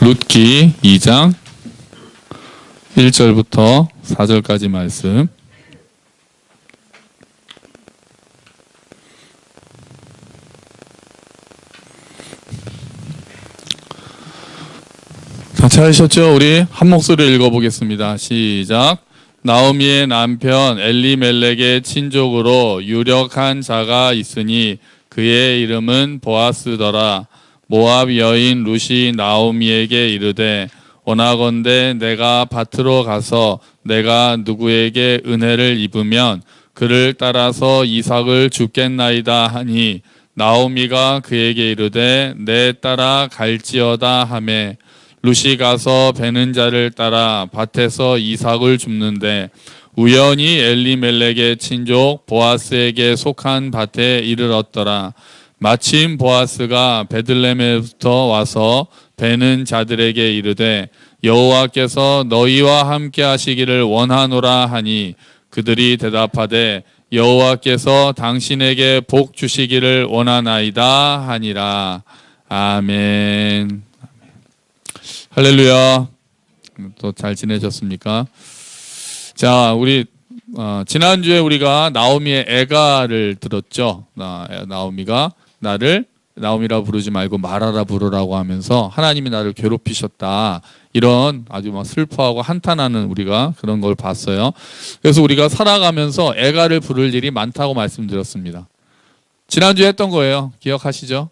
룻기 2장 1절부터 4절까지 말씀. 다 찾으셨죠? 우리 한 목소리로 읽어보겠습니다. 시작. 나오미의 남편 엘리멜렉의 친족으로 유력한 자가 있으니 그의 이름은 보아스더라. 모압 여인 룻이 나오미에게 이르되 원하건대 내가 밭으로 가서 내가 누구에게 은혜를 입으면 그를 따라서 이삭을 줍겠나이다 하니 나오미가 그에게 이르되 내 따라 갈지어다 하매 룻이 가서 베는 자를 따라 밭에서 이삭을 줍는데 우연히 엘리멜렉의 친족 보아스에게 속한 밭에 이르렀더라. 마침 보아스가 베들레헴에부터 와서 베는 자들에게 이르되 여호와께서 너희와 함께 하시기를 원하노라 하니 그들이 대답하되 여호와께서 당신에게 복 주시기를 원하나이다 하니라. 아멘. 할렐루야. 또 잘 지내셨습니까? 자, 우리 지난주에 우리가 나오미의 애가를 들었죠. 나오미가 나를 나오미라 부르지 말고 마라라 부르라고 하면서 하나님이 나를 괴롭히셨다. 이런 아주 막 슬퍼하고 한탄하는 우리가 그런 걸 봤어요. 그래서 우리가 살아가면서 애가를 부를 일이 많다고 말씀드렸습니다. 지난주에 했던 거예요. 기억하시죠?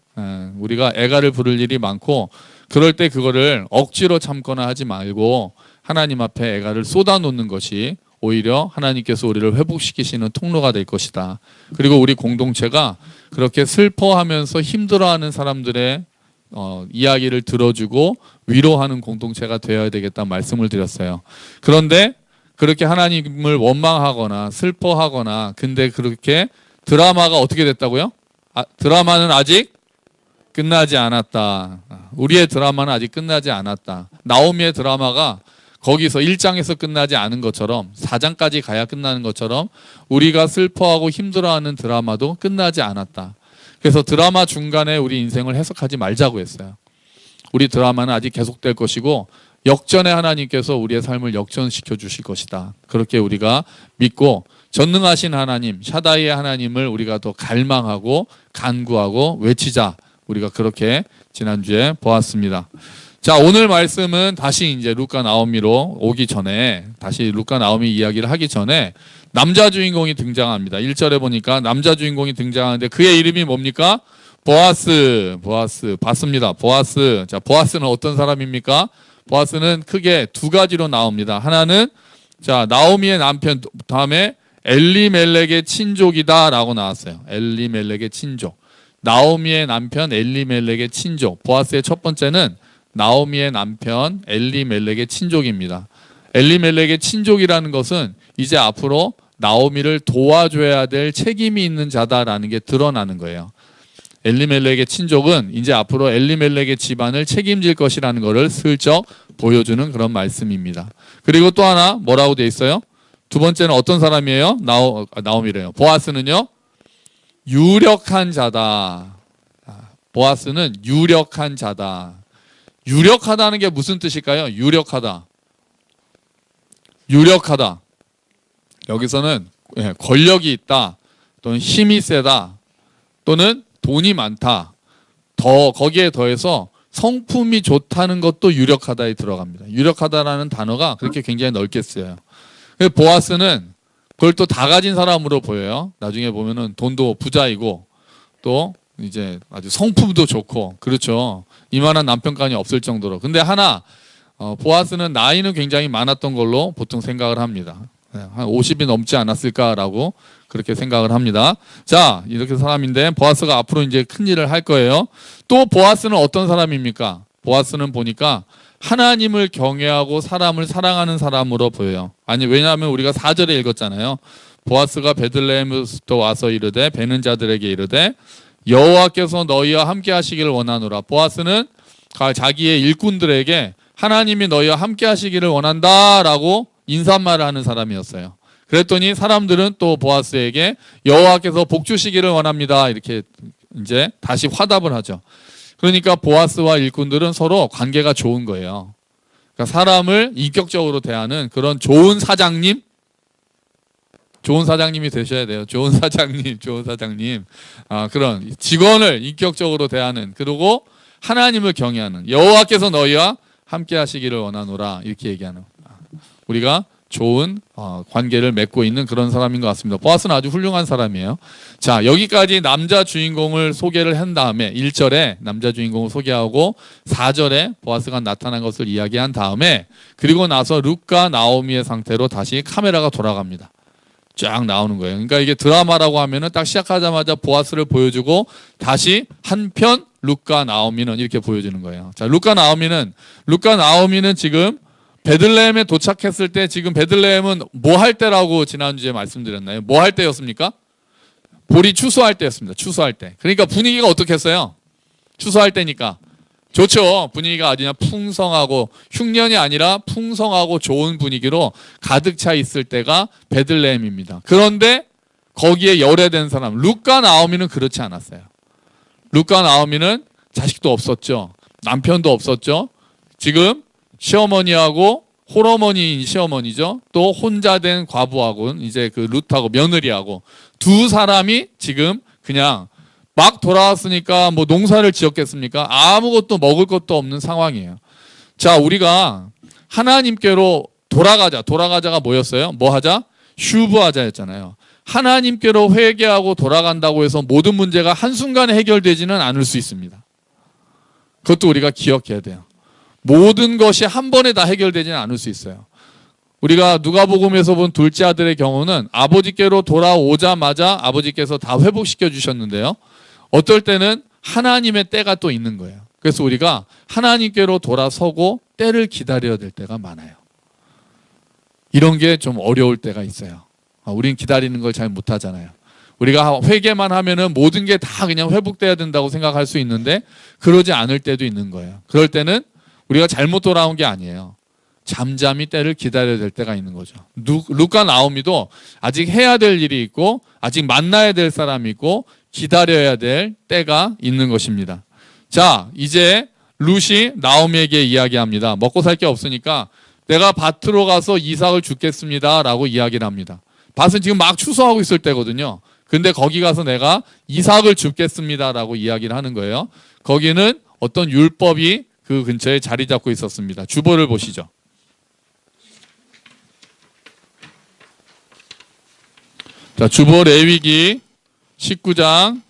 우리가 애가를 부를 일이 많고 그럴 때 그거를 억지로 참거나 하지 말고 하나님 앞에 애가를 쏟아놓는 것이 오히려 하나님께서 우리를 회복시키시는 통로가 될 것이다. 그리고 우리 공동체가 그렇게 슬퍼하면서 힘들어하는 사람들의 이야기를 들어주고 위로하는 공동체가 되어야 되겠다는 말씀을 드렸어요. 그런데 그렇게 하나님을 원망하거나 슬퍼하거나 근데 그렇게 드라마가 어떻게 됐다고요? 드라마는 아직 끝나지 않았다. 우리의 드라마는 아직 끝나지 않았다. 나오미의 드라마가 거기서 1장에서 끝나지 않은 것처럼 4장까지 가야 끝나는 것처럼 우리가 슬퍼하고 힘들어하는 드라마도 끝나지 않았다. 그래서 드라마 중간에 우리 인생을 해석하지 말자고 했어요. 우리 드라마는 아직 계속될 것이고 역전의 하나님께서 우리의 삶을 역전시켜 주실 것이다. 그렇게 우리가 믿고 전능하신 하나님, 샤다이의 하나님을 우리가 더 갈망하고 간구하고 외치자. 우리가 그렇게 지난주에 보았습니다. 자, 오늘 말씀은 다시 이제 룻과 나오미로 오기 전에 다시 룻과 나오미 이야기를 하기 전에 남자 주인공이 등장합니다. 1절에 보니까 남자 주인공이 등장하는데 그의 이름이 뭡니까? 보아스 봤습니다. 보아스. 자, 보아스는 어떤 사람입니까? 보아스는 크게 두 가지로 나옵니다. 하나는 자, 나오미의 남편 다음에 엘리멜렉의 친족이다 라고 나왔어요. 엘리멜렉의 친족. 나오미의 남편 엘리멜렉의 친족. 보아스의 첫 번째는 나오미의 남편 엘리멜렉의 친족입니다. 엘리멜렉의 친족이라는 것은 이제 앞으로 나오미를 도와줘야 될 책임이 있는 자다라는 게 드러나는 거예요. 엘리멜렉의 친족은 이제 앞으로 엘리멜렉의 집안을 책임질 것이라는 것을 슬쩍 보여주는 그런 말씀입니다. 그리고 또 하나 뭐라고 돼 있어요? 두 번째는 어떤 사람이에요? 나오미래요. 보아스는요? 유력한 자다. 보아스는 유력한 자다. 유력하다는 게 무슨 뜻일까요? 유력하다. 유력하다. 여기서는 권력이 있다. 또는 힘이 세다. 또는 돈이 많다. 거기에 더해서 성품이 좋다는 것도 유력하다에 들어갑니다. 유력하다라는 단어가 그렇게 굉장히 넓게 쓰여요. 보아스는 그걸 또 다 가진 사람으로 보여요. 나중에 보면은 돈도 부자이고 또 이제 아주 성품도 좋고 그렇죠. 이만한 남편감이 없을 정도로. 근데 하나 보아스는 나이는 굉장히 많았던 걸로 보통 생각을 합니다. 한 50이 넘지 않았을까라고 그렇게 생각을 합니다. 자, 이렇게 사람인데 보아스가 앞으로 이제 큰 일을 할 거예요. 또 보아스는 어떤 사람입니까? 보아스는 보니까 하나님을 경외하고 사람을 사랑하는 사람으로 보여요. 아니, 왜냐하면 우리가 4절에 읽었잖아요. 보아스가 베들레헴부터 와서 이르되 베는 자들에게 이르되 여호와께서 너희와 함께 하시기를 원하노라. 보아스는 자기의 일꾼들에게 하나님이 너희와 함께 하시기를 원한다라고 인사말을 하는 사람이었어요. 그랬더니 사람들은 또 보아스에게 여호와께서 복 주시기를 원합니다. 이렇게 이제 다시 화답을 하죠. 그러니까 보아스와 일꾼들은 서로 관계가 좋은 거예요. 그러니까 사람을 인격적으로 대하는 그런 좋은 사장님이 되셔야 돼요. 좋은 사장님. 그런 직원을 인격적으로 대하는, 그리고 하나님을 경외하는, 여호와께서 너희와 함께 하시기를 원하노라, 이렇게 얘기하는, 우리가 좋은 관계를 맺고 있는 그런 사람인 것 같습니다. 보아스는 아주 훌륭한 사람이에요. 자, 여기까지 남자 주인공을 소개를 한 다음에 1절에 남자 주인공을 소개하고 4절에 보아스가 나타난 것을 이야기한 다음에, 그리고 나서 룻과 나오미의 상태로 다시 카메라가 돌아갑니다. 쫙 나오는 거예요. 그러니까 이게 드라마라고 하면은 딱 시작하자마자 보아스를 보여주고 다시 한편 룻과 나오미는 이렇게 보여주는 거예요. 자, 룻과 나오미는 지금 베들레헴에 도착했을 때, 지금 베들레헴은 뭐 할 때라고 지난주에 말씀드렸나요? 뭐 할 때였습니까? 보리 추수할 때였습니다. 추수할 때. 그러니까 분위기가 어떻겠어요? 추수할 때니까 좋죠. 분위기가 아주 그냥 풍성하고, 흉년이 아니라 풍성하고 좋은 분위기로 가득 차 있을 때가 베들레헴입니다. 그런데 거기에 열애된 사람 룻과 나오미는 그렇지 않았어요. 룻과 나오미는 자식도 없었죠. 남편도 없었죠. 지금 시어머니하고 홀어머니인 시어머니죠. 또 혼자 된 과부하고는 이제 그 룻하고 며느리하고 두 사람이 지금 그냥 막 돌아왔으니까 뭐 농사를 지었겠습니까? 아무것도 먹을 것도 없는 상황이에요. 자, 우리가 하나님께로 돌아가자가 뭐였어요? 뭐 하자? 슈브하자였잖아요. 하나님께로 회개하고 돌아간다고 해서 모든 문제가 한순간에 해결되지는 않을 수 있습니다. 그것도 우리가 기억해야 돼요. 모든 것이 한 번에 다 해결되지는 않을 수 있어요. 우리가 누가복음에서 본 둘째 아들의 경우는 아버지께로 돌아오자마자 아버지께서 다 회복시켜 주셨는데요. 어떨 때는 하나님의 때가 또 있는 거예요. 그래서 우리가 하나님께로 돌아서고 때를 기다려야 될 때가 많아요. 이런 게 좀 어려울 때가 있어요. 우린 기다리는 걸 잘 못하잖아요. 우리가 회개만 하면은 모든 게 다 그냥 회복돼야 된다고 생각할 수 있는데 그러지 않을 때도 있는 거예요. 그럴 때는 우리가 잘못 돌아온 게 아니에요. 잠잠히 때를 기다려야 될 때가 있는 거죠. 룻과 나오미도 아직 해야 될 일이 있고 아직 만나야 될 사람이 있고 기다려야 될 때가 있는 것입니다. 자, 이제 룻이 나오미에게 이야기합니다. 먹고 살 게 없으니까 내가 밭으로 가서 이삭을 줍겠습니다 라고 이야기를 합니다. 밭은 지금 막 추수하고 있을 때거든요. 근데 거기 가서 내가 이삭을 줍겠습니다 라고 이야기를 하는 거예요. 거기는 어떤 율법이 그 근처에 자리 잡고 있었습니다. 주보를 보시죠. 자, 주보 레위기 19장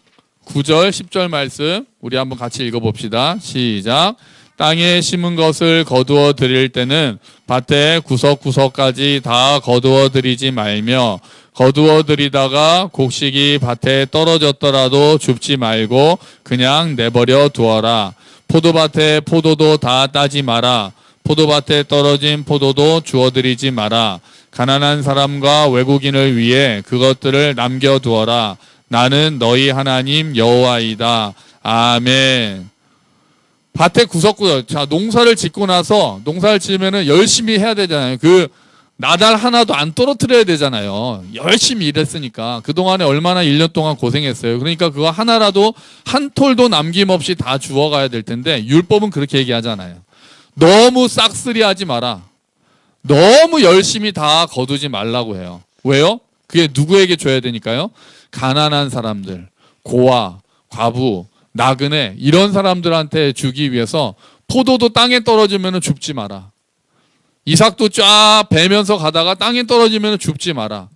9절 10절 말씀 우리 한번 같이 읽어봅시다. 시작. 땅에 심은 것을 거두어 드릴 때는 밭의 구석구석까지 다 거두어 드리지 말며 거두어 드리다가 곡식이 밭에 떨어졌더라도 줍지 말고 그냥 내버려 두어라. 포도밭에 포도도 다 따지 마라. 포도밭에 떨어진 포도도 주워드리지 마라. 가난한 사람과 외국인을 위해 그것들을 남겨두어라. 나는 너희 하나님 여호와이다. 아멘. 밭에 구석구석. 자, 농사를 짓고 나서 농사를 지으면은 열심히 해야 되잖아요. 그 나달 하나도 안 떨어뜨려야 되잖아요. 열심히 일했으니까. 그동안에 얼마나 1년 동안 고생했어요. 그러니까 그거 하나라도 한 톨도 남김없이 다 주워가야 될 텐데 율법은 그렇게 얘기하잖아요. 너무 싹쓸이 하지 마라. 너무 열심히 다 거두지 말라고 해요. 왜요? 그게 누구에게 줘야 되니까요? 가난한 사람들, 고아, 과부, 나그네 이런 사람들한테 주기 위해서 포도도 땅에 떨어지면 줍지 마라. 이삭도 쫙 베면서 가다가 땅에 떨어지면 줍지 마라.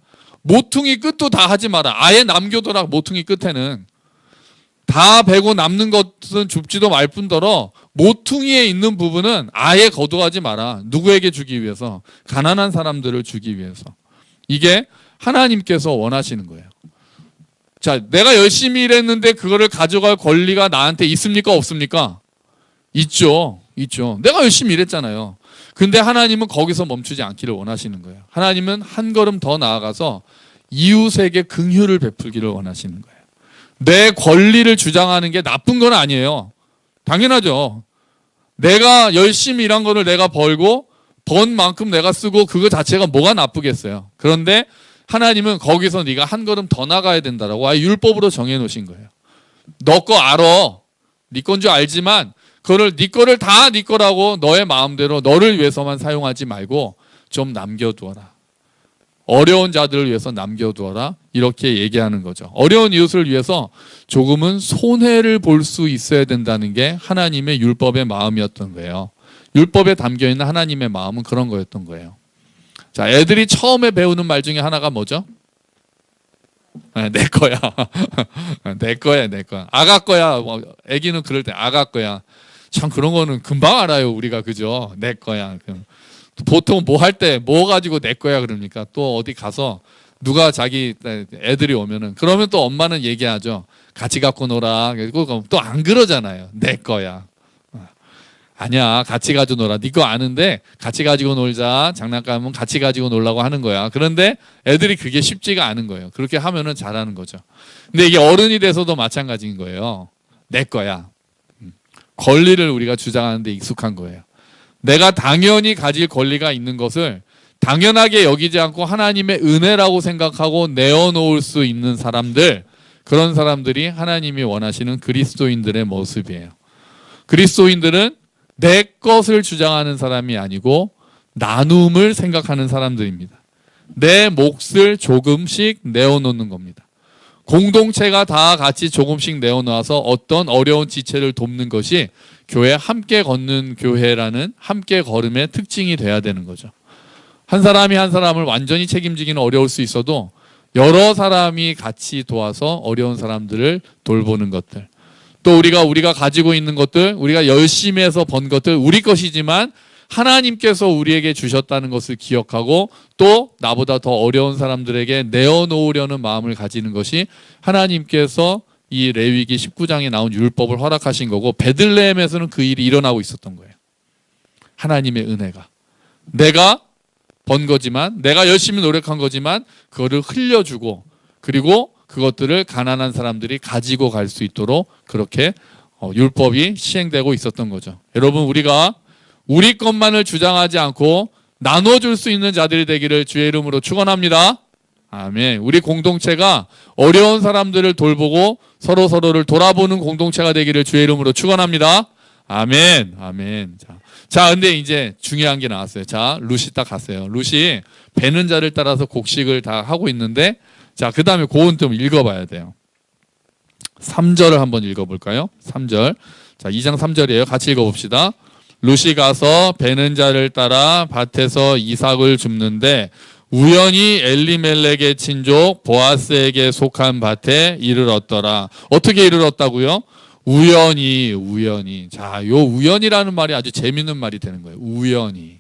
모퉁이 끝도 다 하지 마라. 아예 남겨둬라. 모퉁이 끝에는. 다 베고 남는 것은 줍지도 말 뿐더러 모퉁이에 있는 부분은 아예 거두하지 마라. 누구에게 주기 위해서? 가난한 사람들을 주기 위해서. 이게 하나님께서 원하시는 거예요. 자, 내가 열심히 일했는데 그거를 가져갈 권리가 나한테 있습니까? 없습니까? 있죠. 있죠. 내가 열심히 일했잖아요. 근데 하나님은 거기서 멈추지 않기를 원하시는 거예요. 하나님은 한 걸음 더 나아가서 이웃에게 긍휼을 베풀기를 원하시는 거예요. 내 권리를 주장하는 게 나쁜 건 아니에요. 당연하죠. 내가 열심히 일한 거를 내가 벌고 번 만큼 내가 쓰고 그거 자체가 뭐가 나쁘겠어요. 그런데 하나님은 거기서 네가 한 걸음 더 나가야 된다라고 아예 율법으로 정해놓으신 거예요. 너 거 알아. 네 건 줄 알지만 그거를 네 거를 다 네 거라고 너의 마음대로 너를 위해서만 사용하지 말고 좀 남겨두어라. 어려운 자들을 위해서 남겨두어라. 이렇게 얘기하는 거죠. 어려운 이웃을 위해서 조금은 손해를 볼 수 있어야 된다는 게 하나님의 율법의 마음이었던 거예요. 율법에 담겨있는 하나님의 마음은 그런 거였던 거예요. 자, 애들이 처음에 배우는 말 중에 하나가 뭐죠? 내 거야. 내 거야, 내 거야. 아가 거야. 애기는 그럴 때 아가 거야. 참 그런 거는 금방 알아요, 우리가. 그죠? 내 거야. 보통 뭐 할 때 뭐 가지고 내 거야 그럽니까? 또 어디 가서 누가 자기 애들이 오면은 그러면 또 엄마는 얘기하죠. 같이 갖고 놀아. 그리고 또 안 그러잖아요. 내 거야. 아니야, 같이 가지고 놀아. 네 거 아는데 같이 가지고 놀자. 장난감은 같이 가지고 놀라고 하는 거야. 그런데 애들이 그게 쉽지가 않은 거예요. 그렇게 하면은 잘하는 거죠. 근데 이게 어른이 돼서도 마찬가지인 거예요. 내 거야. 권리를 우리가 주장하는데 익숙한 거예요. 내가 당연히 가질 권리가 있는 것을 당연하게 여기지 않고 하나님의 은혜라고 생각하고 내어놓을 수 있는 사람들, 그런 사람들이 하나님이 원하시는 그리스도인들의 모습이에요. 그리스도인들은 내 것을 주장하는 사람이 아니고 나눔을 생각하는 사람들입니다. 내 몫을 조금씩 내어놓는 겁니다. 공동체가 다 같이 조금씩 내어놓아서 어떤 어려운 지체를 돕는 것이 교회 함께 걷는 교회라는 함께 걸음의 특징이 돼야 되는 거죠. 한 사람이 한 사람을 완전히 책임지기는 어려울 수 있어도 여러 사람이 같이 도와서 어려운 사람들을 돌보는 것들, 또 우리가 가지고 있는 것들, 우리가 열심히 해서 번 것들 우리 것이지만 하나님께서 우리에게 주셨다는 것을 기억하고 또 나보다 더 어려운 사람들에게 내어놓으려는 마음을 가지는 것이 하나님께서 이 레위기 19장에 나온 율법을 허락하신 거고, 베들레헴에서는 그 일이 일어나고 있었던 거예요. 하나님의 은혜가 내가 번 거지만, 내가 열심히 노력한 거지만 그거를 흘려주고, 그리고 그것들을 가난한 사람들이 가지고 갈 수 있도록 그렇게 율법이 시행되고 있었던 거죠. 여러분, 우리가 우리 것만을 주장하지 않고 나눠줄 수 있는 자들이 되기를 주의 이름으로 축원합니다. 아멘. 우리 공동체가 어려운 사람들을 돌보고 서로를 돌아보는 공동체가 되기를 주의 이름으로 축원합니다. 아멘. 아멘. 자, 근데 이제 중요한 게 나왔어요. 자, 룻이 딱 갔어요. 룻이 베는 자를 따라서 곡식을 다 하고 있는데, 자, 그 다음에 그건 좀 읽어봐야 돼요. 3절을 한번 읽어볼까요? 3절. 자, 2장 3절이에요. 같이 읽어봅시다. 룻이 가서 베는 자를 따라 밭에서 이삭을 줍는데 우연히 엘리멜렉의 친족 보아스에게 속한 밭에 이르렀더라. 어떻게 이르렀다고요? 우연히. 자, 요 우연이라는 말이 아주 재밌는 말이 되는 거예요. 우연히.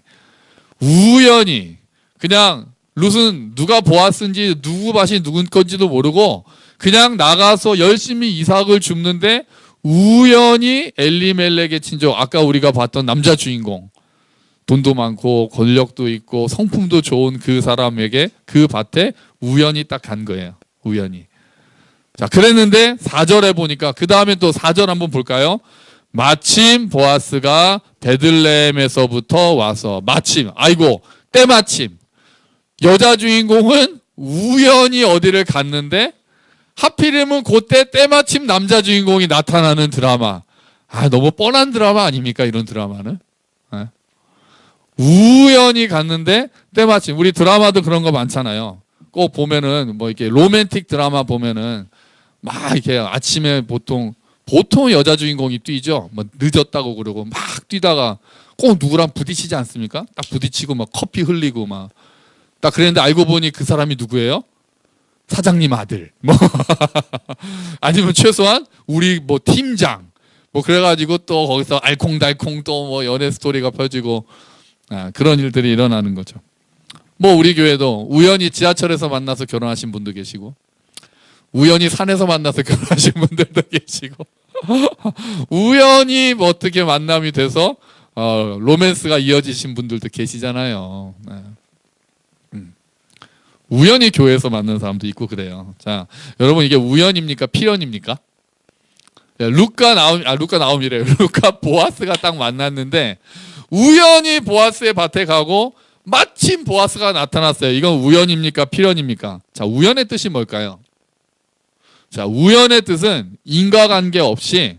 그냥 룻은 누가 보아스인지 누구 밭이 누군 건지도 모르고 그냥 나가서 열심히 이삭을 줍는데 우연히 엘리멜렉의 친족, 아까 우리가 봤던 남자 주인공, 돈도 많고 권력도 있고 성품도 좋은 그 사람에게 그 밭에 우연히 딱 간 거예요. 우연히. 자, 그랬는데 4절에 보니까, 그 다음에 또 4절 한번 볼까요? 마침 보아스가 베들레헴에서부터 와서, 마침, 아이고 때마침, 여자 주인공은 우연히 어디를 갔는데 하필이면 그때 때마침 남자 주인공이 나타나는 드라마. 아, 너무 뻔한 드라마 아닙니까? 이런 드라마는. 네. 우연히 갔는데 때마침. 우리 드라마도 그런 거 많잖아요. 꼭 보면은 뭐 이렇게 로맨틱 드라마 보면은 막 이렇게 아침에 보통 여자 주인공이 뛰죠. 뭐 늦었다고 그러고 막 뛰다가 꼭 누구랑 부딪히지 않습니까? 딱 부딪히고 막 커피 흘리고 막. 딱 그랬는데 알고 보니 그 사람이 누구예요? 사장님 아들, 뭐 아니면 최소한 우리 뭐 팀장, 뭐 그래가지고 또 거기서 알콩달콩 또 뭐 연애 스토리가 펴지고, 그런 일들이 일어나는 거죠. 뭐 우리 교회도 우연히 지하철에서 만나서 결혼하신 분도 계시고, 우연히 산에서 만나서 결혼하신 분들도 계시고, 우연히 뭐 어떻게 만남이 돼서 로맨스가 이어지신 분들도 계시잖아요. 우연히 교회에서 만나는 사람도 있고 그래요. 자, 여러분, 이게 우연입니까? 필연입니까? 루카 나옴이래요. 루카 보아스가 딱 만났는데 우연히 보아스의 밭에 가고 마침 보아스가 나타났어요. 이건 우연입니까? 필연입니까? 자, 우연의 뜻이 뭘까요? 자, 우연의 뜻은 인과관계 없이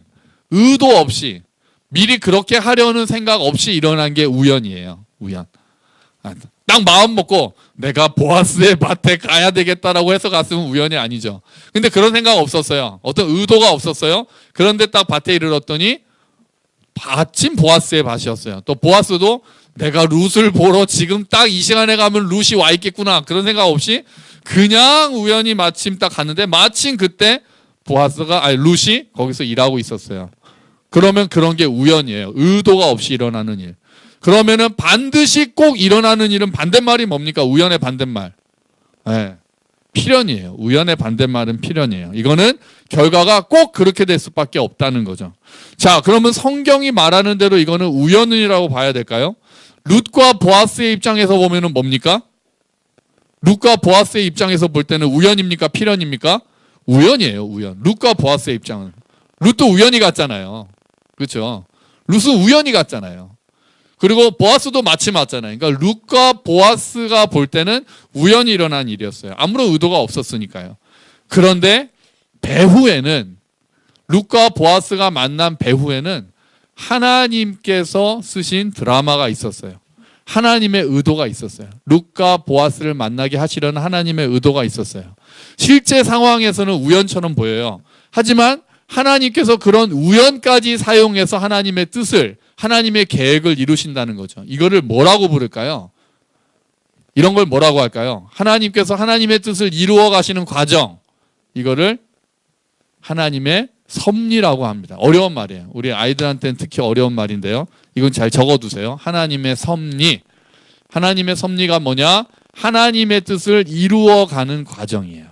의도 없이 미리 그렇게 하려는 생각 없이 일어난 게 우연이에요. 우연. 딱 마음 먹고 내가 보아스의 밭에 가야 되겠다라고 해서 갔으면 우연이 아니죠. 근데 그런 생각 없었어요. 어떤 의도가 없었어요. 그런데 딱 밭에 이르렀더니 마침 보아스의 밭이었어요. 또 보아스도 내가 룻을 보러 지금 딱 이 시간에 가면 룻이 와 있겠구나 그런 생각 없이 그냥 우연히 마침 딱 갔는데 마침 그때 룻이 거기서 일하고 있었어요. 그러면 그런 게 우연이에요. 의도가 없이 일어나는 일. 그러면은 반드시 꼭 일어나는 일은 반대말이 뭡니까? 우연의 반대말. 네. 필연이에요. 우연의 반대말은 필연이에요. 이거는 결과가 꼭 그렇게 될 수밖에 없다는 거죠. 자, 그러면 성경이 말하는 대로 이거는 우연이라고 봐야 될까요? 룻과 보아스의 입장에서 보면은 뭡니까? 룻과 보아스의 입장에서 볼 때는 우연입니까? 필연입니까? 우연이에요. 우연. 룻과 보아스의 입장은. 룻도 우연히 갔잖아요. 그렇죠? 룻은 우연히 갔잖아요. 그리고 보아스도 마침 왔잖아요. 그러니까 룻과 보아스가 볼 때는 우연히 일어난 일이었어요. 아무런 의도가 없었으니까요. 그런데 배후에는 룻과 보아스가 만난 배후에는 하나님께서 쓰신 드라마가 있었어요. 하나님의 의도가 있었어요. 룻과 보아스를 만나게 하시려는 하나님의 의도가 있었어요. 실제 상황에서는 우연처럼 보여요. 하지만 하나님께서 그런 우연까지 사용해서 하나님의 뜻을, 하나님의 계획을 이루신다는 거죠. 이거를 뭐라고 부를까요? 이런 걸 뭐라고 할까요? 하나님께서 하나님의 뜻을 이루어 가시는 과정, 이거를 하나님의 섭리라고 합니다. 어려운 말이에요. 우리 아이들한테는 특히 어려운 말인데요. 이건 잘 적어두세요. 하나님의 섭리. 하나님의 섭리가 뭐냐? 하나님의 뜻을 이루어가는 과정이에요.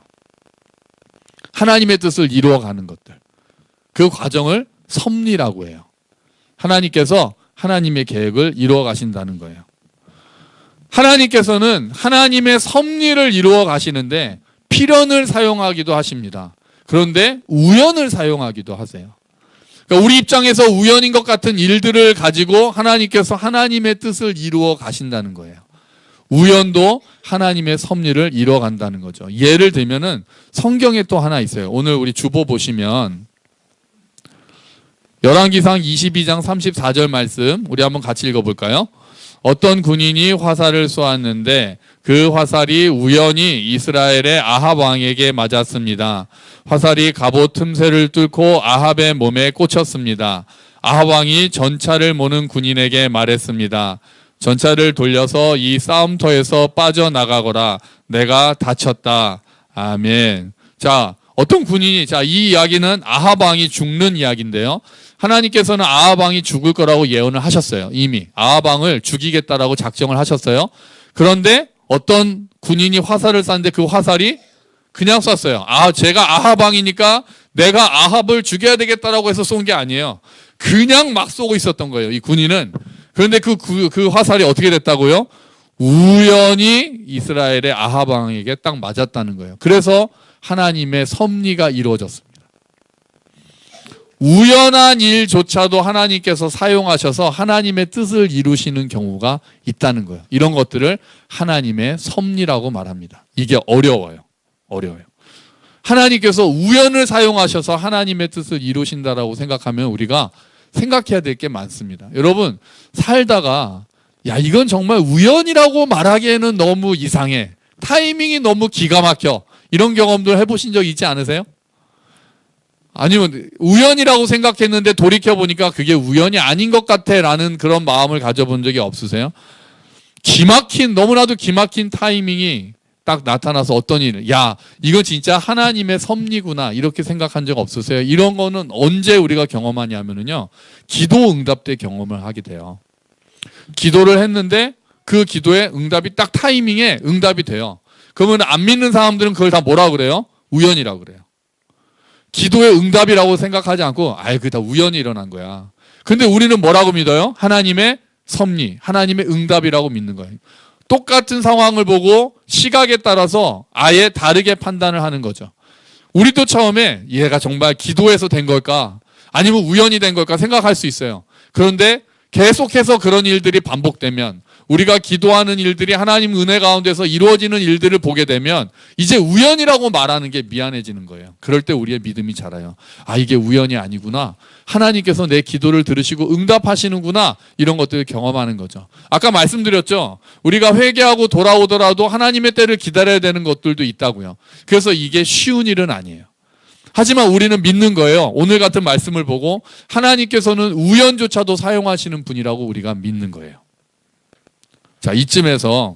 하나님의 뜻을 이루어가는 것들. 그 과정을 섭리라고 해요. 하나님께서 하나님의 계획을 이루어 가신다는 거예요. 하나님께서는 하나님의 섭리를 이루어 가시는데 필연을 사용하기도 하십니다. 그런데 우연을 사용하기도 하세요. 그러니까 우리 입장에서 우연인 것 같은 일들을 가지고 하나님께서 하나님의 뜻을 이루어 가신다는 거예요. 우연도 하나님의 섭리를 이루어 간다는 거죠. 예를 들면은 성경에 또 하나 있어요. 오늘 우리 주보 보시면 열왕기상 22장 34절 말씀 우리 한번 같이 읽어볼까요? 어떤 군인이 화살을 쏘았는데 그 화살이 우연히 이스라엘의 아합 왕에게 맞았습니다. 화살이 갑옷 틈새를 뚫고 아합의 몸에 꽂혔습니다. 아합 왕이 전차를 모는 군인에게 말했습니다. 전차를 돌려서 이 싸움터에서 빠져나가거라. 내가 다쳤다. 아멘. 자, 어떤 군인이, 이 이야기는 아합 왕이 죽는 이야기인데요. 하나님께서는 아합 왕이 죽을 거라고 예언을 하셨어요. 이미 아합 왕을 죽이겠다라고 작정을 하셨어요. 그런데 어떤 군인이 화살을 쐈는데 그 화살이 그냥 쐈어요. 제가 아합 왕이니까 내가 아합을 죽여야 되겠다라고 해서 쏜 게 아니에요. 그냥 막 쏘고 있었던 거예요. 이 군인은. 그런데 그 화살이 어떻게 됐다고요? 우연히 이스라엘의 아합 왕에게 딱 맞았다는 거예요. 그래서 하나님의 섭리가 이루어졌습니다. 우연한 일조차도 하나님께서 사용하셔서 하나님의 뜻을 이루시는 경우가 있다는 거예요. 이런 것들을 하나님의 섭리라고 말합니다. 이게 어려워요. 하나님께서 우연을 사용하셔서 하나님의 뜻을 이루신다라고 생각하면 우리가 생각해야 될 게 많습니다. 여러분, 살다가 이건 정말 우연이라고 말하기에는 너무 이상해. 타이밍이 너무 기가 막혀. 이런 경험들 해보신 적 있지 않으세요? 아니면 우연이라고 생각했는데 돌이켜보니까 그게 우연이 아닌 것 같아 라는 그런 마음을 가져본 적이 없으세요? 너무나도 기막힌 타이밍이 딱 나타나서 어떤 일, 이건 진짜 하나님의 섭리구나 이렇게 생각한 적 없으세요? 이런 거는 언제 우리가 경험하냐면요, 기도 응답 때 경험을 하게 돼요. 기도를 했는데 그 기도의 응답이 딱 타이밍에 응답이 돼요. 그러면 안 믿는 사람들은 그걸 다 뭐라 그래요? 우연이라고 그래요. 기도의 응답이라고 생각하지 않고 그게 다 우연히 일어난 거야. 근데 우리는 뭐라고 믿어요? 하나님의 섭리, 하나님의 응답이라고 믿는 거예요. 똑같은 상황을 보고 시각에 따라서 아예 다르게 판단을 하는 거죠. 우리도 처음에 얘가 정말 기도해서 된 걸까? 아니면 우연히 된 걸까 생각할 수 있어요. 그런데 계속해서 그런 일들이 반복되면, 우리가 기도하는 일들이 하나님 은혜 가운데서 이루어지는 일들을 보게 되면 이제 우연이라고 말하는 게 미안해지는 거예요. 그럴 때 우리의 믿음이 자라요. 아, 이게 우연이 아니구나. 하나님께서 내 기도를 들으시고 응답하시는구나. 이런 것들을 경험하는 거죠. 아까 말씀드렸죠. 우리가 회개하고 돌아오더라도 하나님의 때를 기다려야 되는 것들도 있다고요. 그래서 이게 쉬운 일은 아니에요. 하지만 우리는 믿는 거예요. 오늘 같은 말씀을 보고 하나님께서는 우연조차도 사용하시는 분이라고 우리가 믿는 거예요. 자, 이쯤에서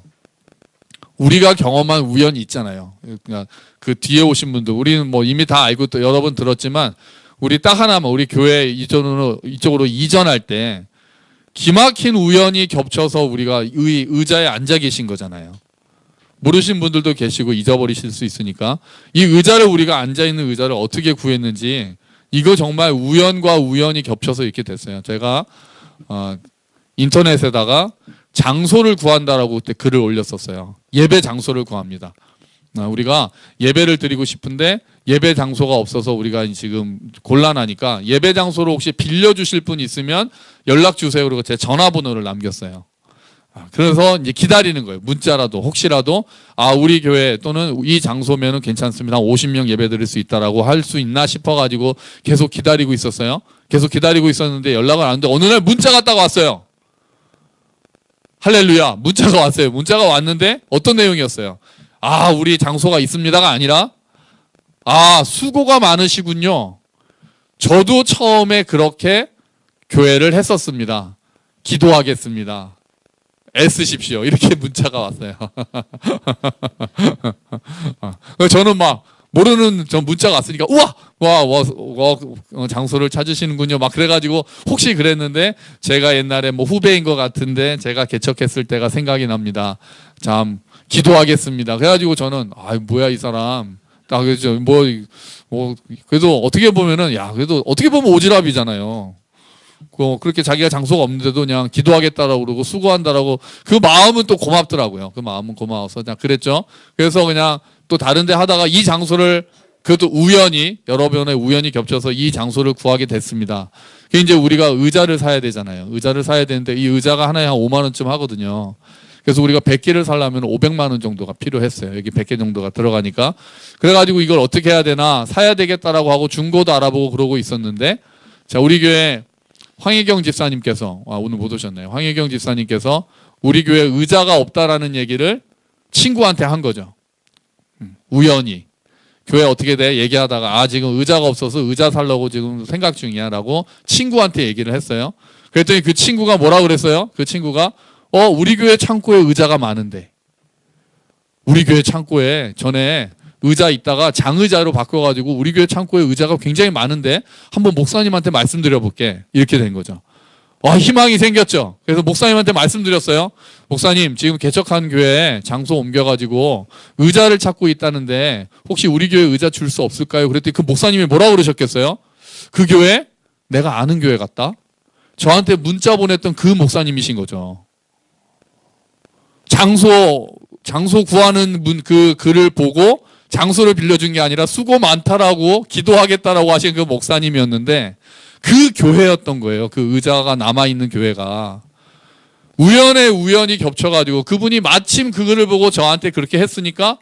우리가 경험한 우연이 있잖아요. 그러니까 그 뒤에 오신 분들, 우리는 뭐 이미 다 알고 또 여러 번 들었지만, 우리 딱 하나만, 우리 교회 이쪽으로 이전할 때 기막힌 우연이 겹쳐서 우리가 의자에 앉아 계신 거잖아요. 모르신 분들도 계시고 잊어버리실 수 있으니까 이 의자를, 우리가 앉아 있는 의자를 어떻게 구했는지, 이거 정말 우연과 우연이 겹쳐서 이렇게 됐어요. 제가 인터넷에다가 장소를 구한다라고 그때 글을 올렸었어요. 예배 장소를 구합니다. 우리가 예배를 드리고 싶은데 예배 장소가 없어서 우리가 지금 곤란하니까 예배 장소를 혹시 빌려주실 분 있으면 연락 주세요. 그리고 제 전화번호를 남겼어요. 그래서 이제 기다리는 거예요. 문자라도 혹시라도 우리 교회 또는 이 장소면은 괜찮습니다. 50명 예배 드릴 수 있다라고 할 수 있나 싶어가지고 계속 기다리고 있었어요. 계속 기다리고 있었는데 연락을 안 하는데 어느 날 문자가 딱 왔어요. 할렐루야, 문자가 왔어요. 문자가 왔는데 어떤 내용이었어요? 우리 장소가 있습니다가 아니라, 수고가 많으시군요. 저도 처음에 그렇게 교회를 했었습니다. 기도하겠습니다. 애쓰십시오. 이렇게 문자가 왔어요. 저는 막 모르는 문자가 왔으니까 장소를 찾으시는군요. 막 그래가지고 혹시 그랬는데, 제가 옛날에 뭐 후배인 것 같은데 제가 개척했을 때가 생각이 납니다. 참 기도하겠습니다. 그래가지고 저는 뭐야 이 사람. 딱 그죠. 그래도 어떻게 보면은 그래도 어떻게 보면 오지랖이잖아요. 그렇게 자기가 장소가 없는데도 그냥 기도하겠다라고 그러고 수고한다라고, 그 마음은 또 고맙더라고요. 그 마음은 고마워서 그냥 그랬죠. 그래서 그냥 또 다른 데 하다가 이 장소를, 그것도 우연히, 여러 번의 우연히 겹쳐서 이 장소를 구하게 됐습니다. 그게 이제 우리가 의자를 사야 되잖아요. 의자를 사야 되는데 이 의자가 하나에 한 5만 원쯤 하거든요. 그래서 우리가 100개를 사려면 500만 원 정도가 필요했어요. 여기 100개 정도가 들어가니까. 그래가지고 이걸 어떻게 해야 되나, 사야 되겠다라고 하고 중고도 알아보고 그러고 있었는데, 자, 우리 교회 황희경 집사님께서, 오늘 못 오셨네요. 황희경 집사님께서 우리 교회 의자가 없다라는 얘기를 친구한테 한 거죠. 우연히. 교회 어떻게 돼? 얘기하다가 지금 의자가 없어서 의자 살려고 지금 생각 중이야 라고 친구한테 얘기를 했어요. 그랬더니 그 친구가 뭐라 그랬어요? 그 친구가 우리 교회 창고에 의자가 많은데, 우리 교회 창고에 전에 의자 있다가 장의자로 바꿔가지고 우리 교회 창고에 의자가 굉장히 많은데 한번 목사님한테 말씀드려볼게. 이렇게 된 거죠. 희망이 생겼죠. 그래서 목사님한테 말씀드렸어요. 목사님, 지금 개척한 교회에 장소 옮겨가지고 의자를 찾고 있다는데 혹시 우리 교회 의자 줄 수 없을까요? 그랬더니 그 목사님이 뭐라고 그러셨겠어요? 그 교회? 내가 아는 교회 같다? 저한테 문자 보냈던 그 목사님이신 거죠. 장소 구하는 그 글을 보고 장소를 빌려준 게 아니라 수고 많다라고 기도하겠다라고 하신 그 목사님이었는데, 그 교회였던 거예요. 그 의자가 남아있는 교회가. 우연이 겹쳐가지고 그분이 마침 그 글을 보고 저한테 그렇게 했으니까,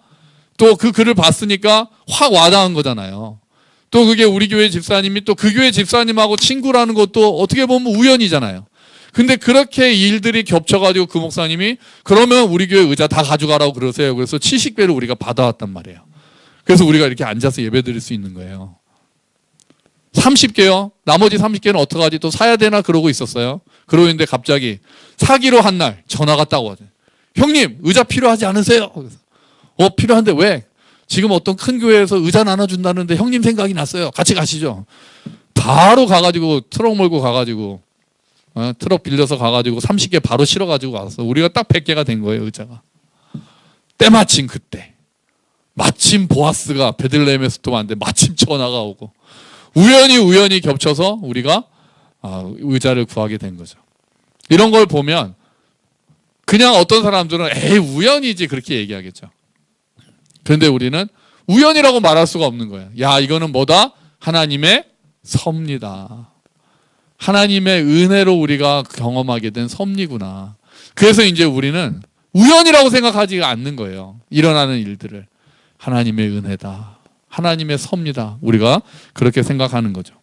또 그 글을 봤으니까 확 와닿은 거잖아요. 또 그게 우리 교회 집사님이 또 그 교회 집사님하고 친구라는 것도 어떻게 보면 우연이잖아요. 근데 그렇게 일들이 겹쳐가지고 그 목사님이 그러면 우리 교회 의자 다 가져가라고 그러세요. 그래서 70배를 우리가 받아왔단 말이에요. 그래서 우리가 이렇게 앉아서 예배 드릴 수 있는 거예요. 30개요. 나머지 30개는 어떡하지? 또 사야 되나? 그러고 있었어요. 그러고 있는데 갑자기 사기로 한 날 전화가 딱 와요. 형님, 의자 필요하지 않으세요? 그래서 필요한데 왜? 지금 어떤 큰 교회에서 의자 나눠준다는데 형님 생각이 났어요. 같이 가시죠. 바로 가가지고 트럭 몰고 가가지고 트럭 빌려서 가가지고 30개 바로 실어가지고 와서 우리가 딱 100개가 된 거예요. 의자가. 때마침 그때 마침 보아스가 베들레헴에서 또 왔는데 마침 전화가 오고 우연히 겹쳐서 우리가 의자를 구하게 된 거죠. 이런 걸 보면 그냥 어떤 사람들은 에이 우연이지 그렇게 얘기하겠죠. 그런데 우리는 우연이라고 말할 수가 없는 거예요. 야, 이거는 뭐다? 하나님의 섭니다. 하나님의 은혜로 우리가 경험하게 된 섭리구나. 그래서 이제 우리는 우연이라고 생각하지 않는 거예요. 일어나는 일들을. 하나님의 은혜다. 하나님의 섭리다. 우리가 그렇게 생각하는 거죠.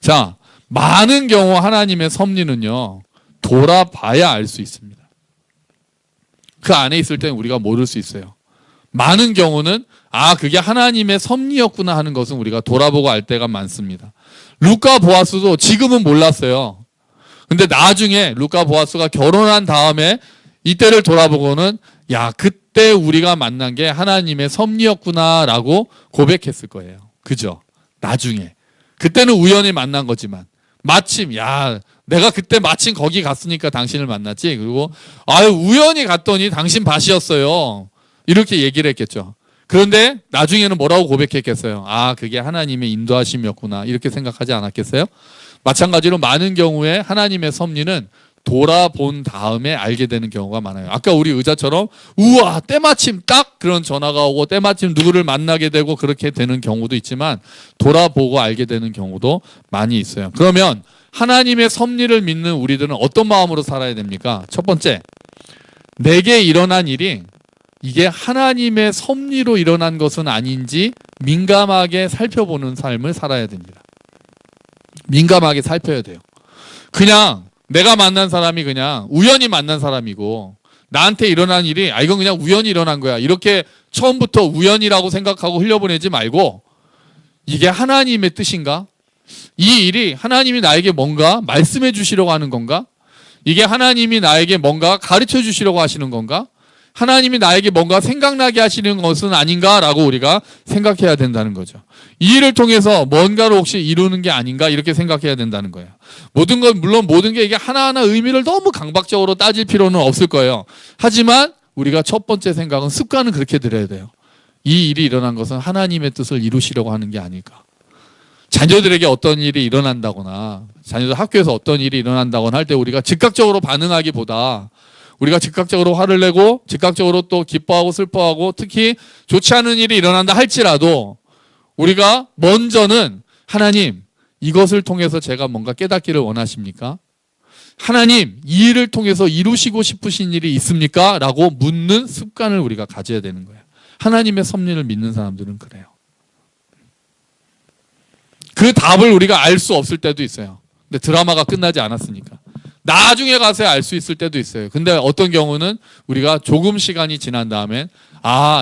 자, 많은 경우 하나님의 섭리는요, 돌아봐야 알 수 있습니다. 그 안에 있을 때는 우리가 모를 수 있어요. 많은 경우는 그게 하나님의 섭리였구나 하는 것은 우리가 돌아보고 알 때가 많습니다. 룻과 보아스도 지금은 몰랐어요. 근데 나중에 룻과 보아스가 결혼한 다음에 이때를 돌아보고는 그때 우리가 만난 게 하나님의 섭리였구나라고 고백했을 거예요. 그죠? 나중에. 그때는 우연히 만난 거지만 마침 내가 그때 마침 거기 갔으니까 당신을 만났지. 그리고 우연히 갔더니 당신 밭이었어요. 이렇게 얘기를 했겠죠. 그런데 나중에는 뭐라고 고백했겠어요? 그게 하나님의 인도하심이었구나. 이렇게 생각하지 않았겠어요? 마찬가지로 많은 경우에 하나님의 섭리는 돌아본 다음에 알게 되는 경우가 많아요. 아까 우리 의자처럼 우와 때마침 딱 그런 전화가 오고 때마침 누구를 만나게 되고 그렇게 되는 경우도 있지만 돌아보고 알게 되는 경우도 많이 있어요. 그러면 하나님의 섭리를 믿는 우리들은 어떤 마음으로 살아야 됩니까? 첫 번째, 내게 일어난 일이 이게 하나님의 섭리로 일어난 것은 아닌지 민감하게 살펴보는 삶을 살아야 됩니다. 민감하게 살펴야 돼요. 그냥 내가 만난 사람이 그냥 우연히 만난 사람이고 나한테 일어난 일이 이건 그냥 우연히 일어난 거야. 이렇게 처음부터 우연이라고 생각하고 흘려보내지 말고 이게 하나님의 뜻인가? 이 일이 하나님이 나에게 뭔가 말씀해 주시려고 하는 건가? 이게 하나님이 나에게 뭔가 가르쳐 주시려고 하시는 건가? 하나님이 나에게 뭔가 생각나게 하시는 것은 아닌가라고 우리가 생각해야 된다는 거죠. 이 일을 통해서 뭔가를 혹시 이루는 게 아닌가 이렇게 생각해야 된다는 거예요. 물론 모든 게 이게 하나하나 의미를 너무 강박적으로 따질 필요는 없을 거예요. 하지만 우리가 첫 번째 생각은 습관은 그렇게 들어야 돼요. 이 일이 일어난 것은 하나님의 뜻을 이루시려고 하는 게 아닐까. 자녀들에게 어떤 일이 일어난다거나 자녀들 학교에서 어떤 일이 일어난다거나 할 때 우리가 즉각적으로 반응하기보다 우리가 즉각적으로 화를 내고 즉각적으로 또 기뻐하고 슬퍼하고 특히 좋지 않은 일이 일어난다 할지라도 우리가 먼저는 하나님 이것을 통해서 제가 뭔가 깨닫기를 원하십니까? 하나님 이 일을 통해서 이루시고 싶으신 일이 있습니까? 라고 묻는 습관을 우리가 가져야 되는 거예요. 하나님의 섭리를 믿는 사람들은 그래요. 그 답을 우리가 알 수 없을 때도 있어요. 근데 드라마가 끝나지 않았으니까. 나중에 가서 알 수 있을 때도 있어요. 근데 어떤 경우는 우리가 조금 시간이 지난 다음에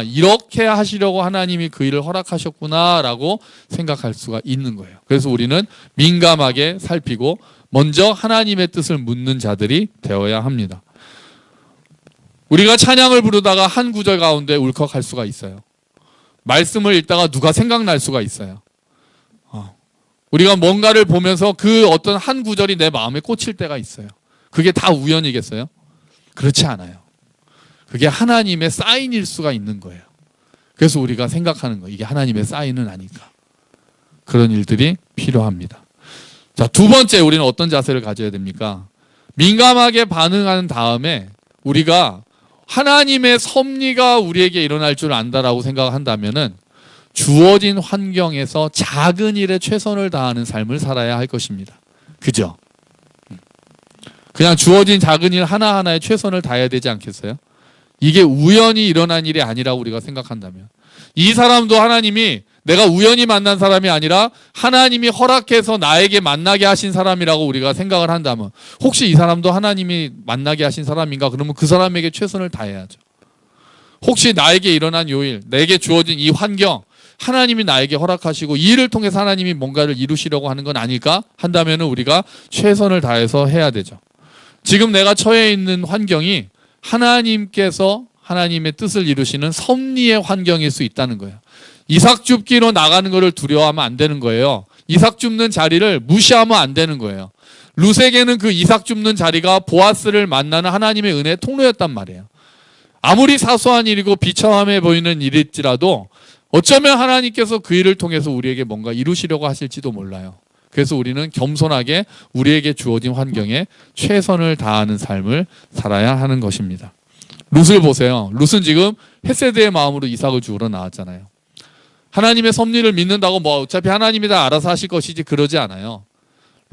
이렇게 하시려고 하나님이 그 일을 허락하셨구나라고 생각할 수가 있는 거예요. 그래서 우리는 민감하게 살피고 먼저 하나님의 뜻을 묻는 자들이 되어야 합니다. 우리가 찬양을 부르다가 한 구절 가운데 울컥할 수가 있어요. 말씀을 읽다가 누가 생각날 수가 있어요. 우리가 뭔가를 보면서 그 어떤 한 구절이 내 마음에 꽂힐 때가 있어요. 그게 다 우연이겠어요? 그렇지 않아요. 그게 하나님의 사인일 수가 있는 거예요. 그래서 우리가 생각하는 거예요. 이게 하나님의 사인은 아닐까. 그런 일들이 필요합니다. 자, 두 번째 우리는 어떤 자세를 가져야 됩니까? 민감하게 반응한 다음에 우리가 하나님의 섭리가 우리에게 일어날 줄 안다라고 생각한다면은 주어진 환경에서 작은 일에 최선을 다하는 삶을 살아야 할 것입니다. 그죠? 그냥 주어진 작은 일 하나하나에 최선을 다해야 되지 않겠어요? 이게 우연히 일어난 일이 아니라고 우리가 생각한다면 이 사람도 하나님이 내가 우연히 만난 사람이 아니라 하나님이 허락해서 나에게 만나게 하신 사람이라고 우리가 생각을 한다면 혹시 이 사람도 하나님이 만나게 하신 사람인가? 그러면 그 사람에게 최선을 다해야죠. 혹시 나에게 일어난 요일, 내게 주어진 이 환경 하나님이 나에게 허락하시고 이 일을 통해서 하나님이 뭔가를 이루시려고 하는 건 아닐까 한다면 우리가 최선을 다해서 해야 되죠. 지금 내가 처해 있는 환경이 하나님께서 하나님의 뜻을 이루시는 섭리의 환경일 수 있다는 거예요. 이삭 줍기로 나가는 것을 두려워하면 안 되는 거예요. 이삭 줍는 자리를 무시하면 안 되는 거예요. 룻에게는 그 이삭 줍는 자리가 보아스를 만나는 하나님의 은혜의 통로였단 말이에요. 아무리 사소한 일이고 비참해 보이는 일일지라도 어쩌면 하나님께서 그 일을 통해서 우리에게 뭔가 이루시려고 하실지도 몰라요. 그래서 우리는 겸손하게 우리에게 주어진 환경에 최선을 다하는 삶을 살아야 하는 것입니다. 룻을 보세요. 룻은 지금 헤세드의 마음으로 이삭을 주우러 나왔잖아요. 하나님의 섭리를 믿는다고 어차피 하나님이 다 알아서 하실 것이지 그러지 않아요.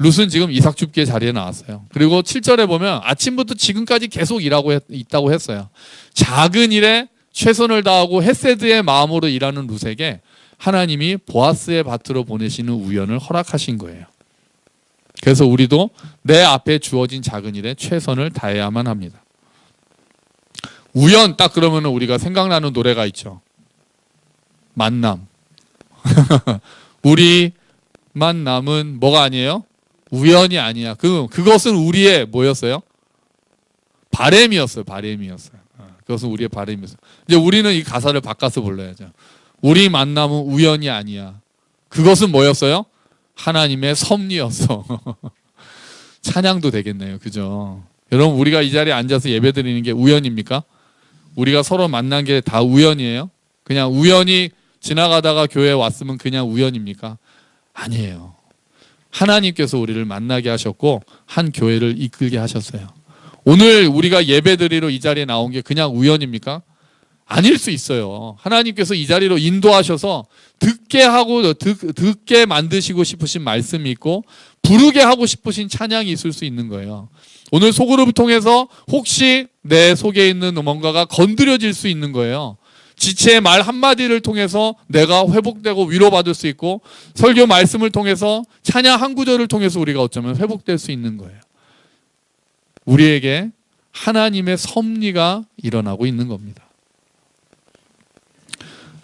룻은 지금 이삭 줍기의 자리에 나왔어요. 그리고 7절에 보면 아침부터 지금까지 계속 일하고 있다고 했어요. 작은 일에 최선을 다하고 헤세드의 마음으로 일하는 룻에게 하나님이 보아스의 밭으로 보내시는 우연을 허락하신 거예요. 그래서 우리도 내 앞에 주어진 작은 일에 최선을 다해야만 합니다. 우연 딱 그러면 우리가 생각나는 노래가 있죠. 만남. 우리 만남은 뭐가 아니에요? 우연이 아니야. 그것은 우리의 뭐였어요? 바램이었어요. 그것은 우리의 바램이었어요. 이제 우리는 이 가사를 바꿔서 불러야죠. 우리 만남은 우연이 아니야. 그것은 뭐였어요? 하나님의 섭리였어. 찬양도 되겠네요. 그죠? 여러분, 우리가 이 자리에 앉아서 예배 드리는 게 우연입니까? 우리가 서로 만난 게 다 우연이에요? 그냥 우연히 지나가다가 교회에 왔으면 그냥 우연입니까? 아니에요. 하나님께서 우리를 만나게 하셨고 한 교회를 이끌게 하셨어요. 오늘 우리가 예배드리러 이 자리에 나온 게 그냥 우연입니까? 아닐 수 있어요. 하나님께서 이 자리로 인도하셔서 듣게 만드시고 싶으신 말씀이 있고 부르게 하고 싶으신 찬양이 있을 수 있는 거예요. 오늘 소그룹을 통해서 혹시 내 속에 있는 뭔가가 건드려질 수 있는 거예요. 지체의 말 한마디를 통해서 내가 회복되고 위로받을 수 있고 설교 말씀을 통해서 찬양 한 구절을 통해서 우리가 어쩌면 회복될 수 있는 거예요. 우리에게 하나님의 섭리가 일어나고 있는 겁니다.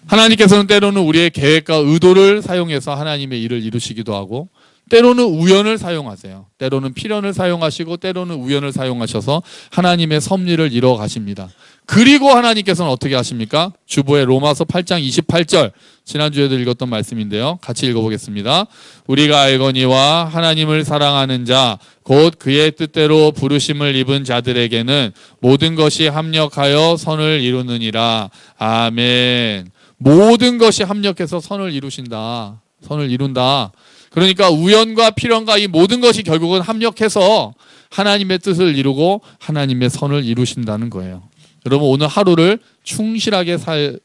하나님께서는 때로는 우리의 계획과 의도를 사용해서 하나님의 일을 이루시기도 하고 때로는 우연을 사용하세요. 때로는 필연을 사용하시고 때로는 우연을 사용하셔서 하나님의 섭리를 이루어 가십니다. 그리고 하나님께서는 어떻게 하십니까? 주보의 로마서 8장 28절 지난주에도 읽었던 말씀인데요. 같이 읽어보겠습니다. 우리가 알거니와 하나님을 사랑하는 자 곧 그의 뜻대로 부르심을 입은 자들에게는 모든 것이 합력하여 선을 이루느니라. 아멘. 모든 것이 합력해서 선을 이루신다. 선을 이룬다. 그러니까 우연과 필연과 이 모든 것이 결국은 합력해서 하나님의 뜻을 이루고 하나님의 선을 이루신다는 거예요. 여러분, 오늘 하루를 충실하게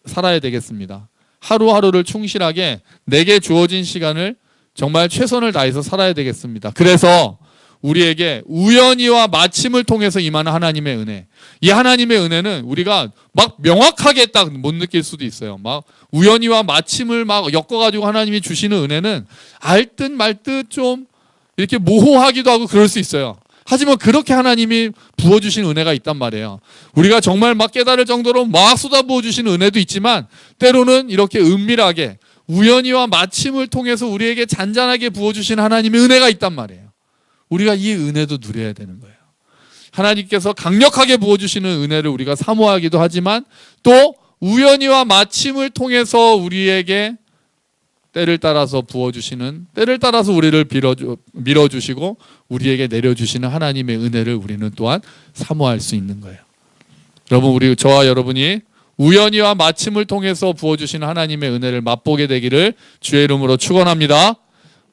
살아야 되겠습니다. 하루하루를 충실하게 내게 주어진 시간을 정말 최선을 다해서 살아야 되겠습니다. 그래서 우리에게 우연히와 마침을 통해서 임하는 하나님의 은혜, 이 하나님의 은혜는 우리가 막 명확하게 딱 못 느낄 수도 있어요. 막 우연히와 마침을 막 엮어가지고 하나님이 주시는 은혜는 알 듯 말 듯 좀 이렇게 모호하기도 하고 그럴 수 있어요. 하지만 그렇게 하나님이 부어주신 은혜가 있단 말이에요. 우리가 정말 막 깨달을 정도로 막 쏟아부어 주시는 은혜도 있지만 때로는 이렇게 은밀하게 우연히와 마침을 통해서 우리에게 잔잔하게 부어주신 하나님의 은혜가 있단 말이에요. 우리가 이 은혜도 누려야 되는 거예요. 하나님께서 강력하게 부어주시는 은혜를 우리가 사모하기도 하지만 또 우연히와 마침을 통해서 우리에게 때를 따라서 부어주시는, 때를 따라서 우리를 밀어주시고 우리에게 내려주시는 하나님의 은혜를 우리는 또한 사모할 수 있는 거예요. 여러분, 저와 여러분이 우연히와 마침을 통해서 부어주시는 하나님의 은혜를 맛보게 되기를 주의 이름으로 축원합니다.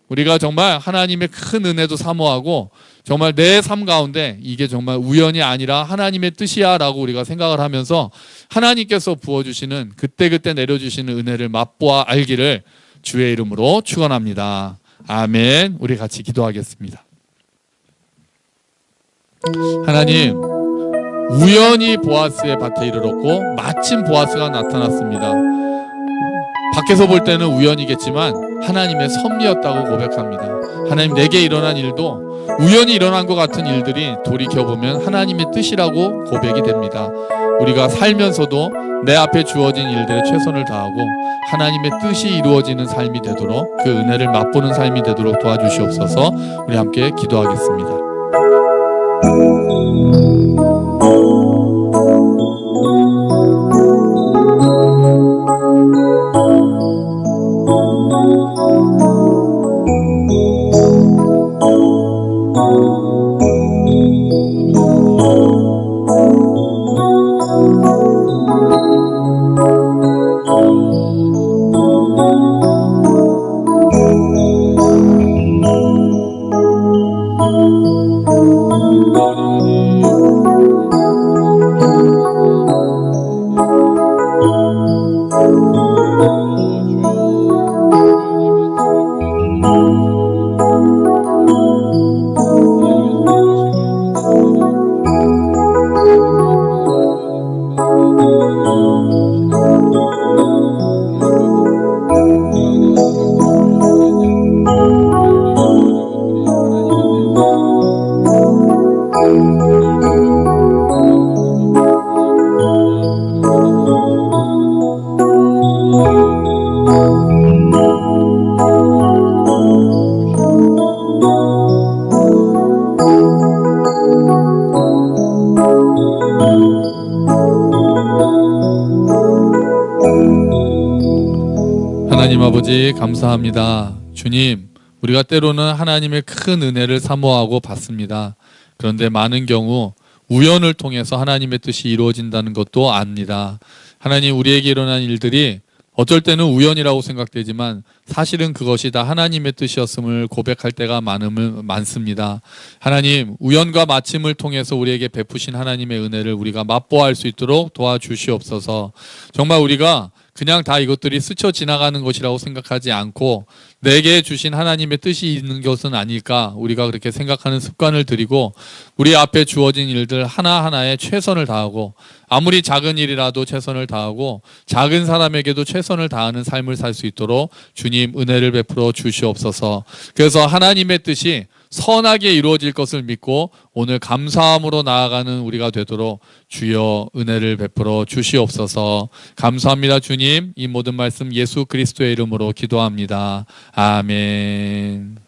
우리가 정말 하나님의 큰 은혜도 사모하고 정말 내 삶 가운데 이게 정말 우연이 아니라 하나님의 뜻이야 라고 우리가 생각을 하면서 하나님께서 부어주시는 그때그때 내려주시는 은혜를 맛보아 알기를 주의 이름으로 축원합니다. 아멘. 우리 같이 기도하겠습니다. 하나님, 우연히 보아스의 밭에 이르렀고 마침 보아스가 나타났습니다. 밖에서 볼 때는 우연이겠지만 하나님의 섭리였다고 고백합니다. 하나님, 내게 일어난 일도 우연히 일어난 것 같은 일들이 돌이켜보면 하나님의 뜻이라고 고백이 됩니다. 우리가 살면서도 내 앞에 주어진 일들에 최선을 다하고 하나님의 뜻이 이루어지는 삶이 되도록 그 은혜를 맛보는 삶이 되도록 도와주시옵소서. 우리 함께 기도하겠습니다. 아버지 감사합니다. 주님, 우리가 때로는 하나님의 큰 은혜를 사모하고 받습니다. 그런데 많은 경우 우연을 통해서 하나님의 뜻이 이루어진다는 것도 압니다. 하나님, 우리에게 일어난 일들이 어쩔 때는 우연이라고 생각되지만 사실은 그것이 다 하나님의 뜻이었음을 고백할 때가 많습니다. 하나님, 우연과 마침을 통해서 우리에게 베푸신 하나님의 은혜를 우리가 맛보아할 수 있도록 도와주시옵소서. 정말 우리가 그냥 다 이것들이 스쳐 지나가는 것이라고 생각하지 않고 내게 주신 하나님의 뜻이 있는 것은 아닐까, 우리가 그렇게 생각하는 습관을 들이고 우리 앞에 주어진 일들 하나하나에 최선을 다하고, 아무리 작은 일이라도 최선을 다하고 작은 사람에게도 최선을 다하는 삶을 살 수 있도록 주님 은혜를 베풀어 주시옵소서. 그래서 하나님의 뜻이 선하게 이루어질 것을 믿고 오늘 감사함으로 나아가는 우리가 되도록 주여 은혜를 베풀어 주시옵소서. 감사합니다. 주님, 이 모든 말씀 예수 그리스도의 이름으로 기도합니다. 아멘.